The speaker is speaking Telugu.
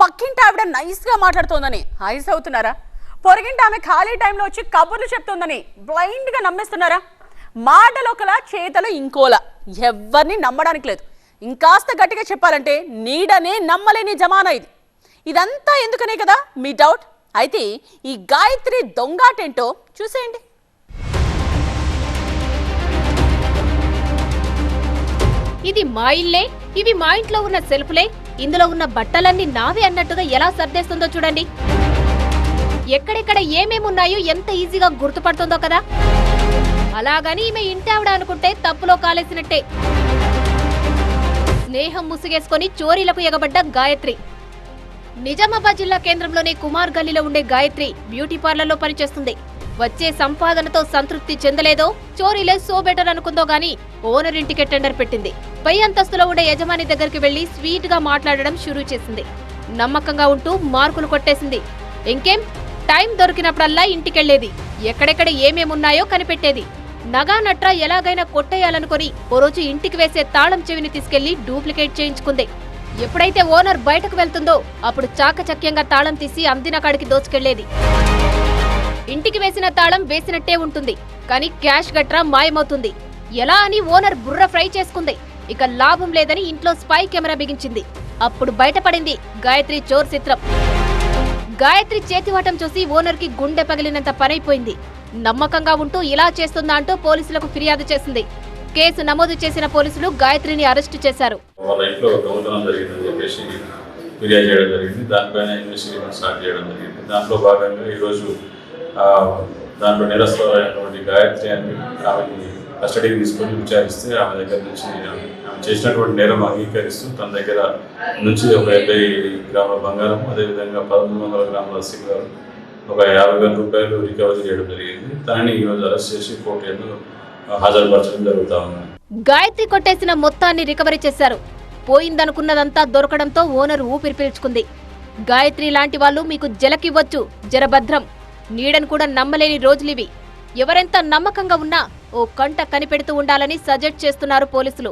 పక్కింటి ఆవిడ నైస్ గా మాట్లాడుతోందని ఐస్ అవుతున్నారా? పొరగింటి ఆమె ఖాళీ టైంలో వచ్చి కబుర్లు చెప్తోందని బ్లైండ్ గా నమ్మేస్తున్నారా? మాటలు ఒకలా చేతలు ఇంకోలా, ఎవరిని నమ్మడానికి లేదు. ఇంకాస్త గట్టిగా చెప్పాలంటే నీడనే నమ్మలేని జమానా ఇది. ఇదంతా ఎందుకనే కదా మీ డౌట్? అయితే ఈ గాయత్రి దొంగాటేంటో చూసేయండి. ఇది మా ఇల్లే, ఇవి మా ఇంట్లో ఉన్న సెల్ఫ్లే, ఇందులో ఉన్న బట్టలన్నీ నావే అన్నట్టుగా ఎలా సర్దేస్తుందో చూడండి. ఎక్కడెక్కడ ఏమేమున్నాయో ఎంత ఈజీగా గుర్తుపడుతుందో కదా. అలాగని ఈమె ఇంటి ఆవిడ అనుకుంటే తప్పులో కాలేసినట్టే. స్నేహం ముసుగేసుకొని చోరీలకు ఎగబడ్డ గాయత్రి. నిజామాబాద్ జిల్లా కేంద్రంలోని కుమార్ గల్లీలో ఉండే గాయత్రి బ్యూటీ పార్లర్లో పనిచేస్తుంది. వచ్చే సంపాదనతో సంతృప్తి చెందలేదో, చోరీలే సో బెటర్ అనుకుందో గానీ ఓనర్ ఇంటికి టెండర్ పెట్టింది. పై అంతస్తులో ఉండే యజమాని దగ్గరికి వెళ్లి స్వీట్ గా మాట్లాడడం షురూ చేసింది. నమ్మకంగా ఉంటూ మార్కులు కొట్టేసింది. ఇంకేం, టైం దొరికినప్పుడల్లా ఇంటికెళ్లేది. ఎక్కడెక్కడ ఏమేమున్నాయో కనిపెట్టేది. నగా నట్రా ఎలాగైనా కొట్టేయాలనుకుని ఓ రోజు ఇంటికి వేసే తాళం చెవిని తీసుకెళ్లి డూప్లికేట్ చేయించుకుంది. ఎప్పుడైతే ఓనర్ బయటకు వెళ్తుందో అప్పుడు చాకచక్యంగా తాళం తీసి అందిన కాడికి దోచుకెళ్లేది. ఇంటికి వేసిన తాళం వేసినట్టే ఉంటుంది, కానీ క్యాష్ గట్రా మాయమవుతుంది. ఎలా అని ఓనర్ బుర్ర ఫ్రై చేసుకుంది. ఇక లాభం లేదని ఇంట్లో స్పై కెమెరా బిగించింది. అప్పుడు బయటపడింది గాయత్రి చోర్ చిత్రం. గాయత్రి చేతివాటం చూసి ఓనర్ కి గుండె పగిలినంత పనైపోయింది. నమ్మకంగా ఉంటూ ఇలా చేస్తుందా అంటూ పోలీసులకు ఫిర్యాదు చేసింది. కేసు నమోదు చేసిన పోలీసులు గాయత్రిని అరెస్టు చేశారు. దాంట్లో భాగంగా ఈరోజు దాంట్లో నిరసనమైనటువంటి గాయత్రి అని ఆమెని కస్టడీకి తీసుకొని విచారిస్తే ఆమె దగ్గర నుంచి ఆమె చేసినటువంటి నేరం అంగీకరిస్తూ తన దగ్గర నుంచి ఒక 70 గ్రాముల బంగారం, అదేవిధంగా 1300 గ్రాముల సిల్వర్, ఒక 50,000 రూపాయలు రికవరీ చేయడం జరిగింది. తనని ఈరోజు అరెస్ట్ చేసి కోర్టు ఎదురు హాజరుపరచడం జరుగుతా ఉంది. గాయత్రి కొట్టేసిన మొత్తాన్ని రికవరీ చేశారు. పోయిందనుకున్నదంతా దొరకడంతో ఓనర్ ఊపిరి పీల్చుకుంది. గాయత్రి లాంటి వాళ్ళు మీకు జలకివ్వచ్చు, జరభద్రం. నీడను కూడా నమ్మలేని రోజులివి. ఎవరెంత నమ్మకంగా ఉన్నా ఓ కంట కనిపెడుతూ ఉండాలని సజెస్ట్ చేస్తున్నారు పోలీసులు.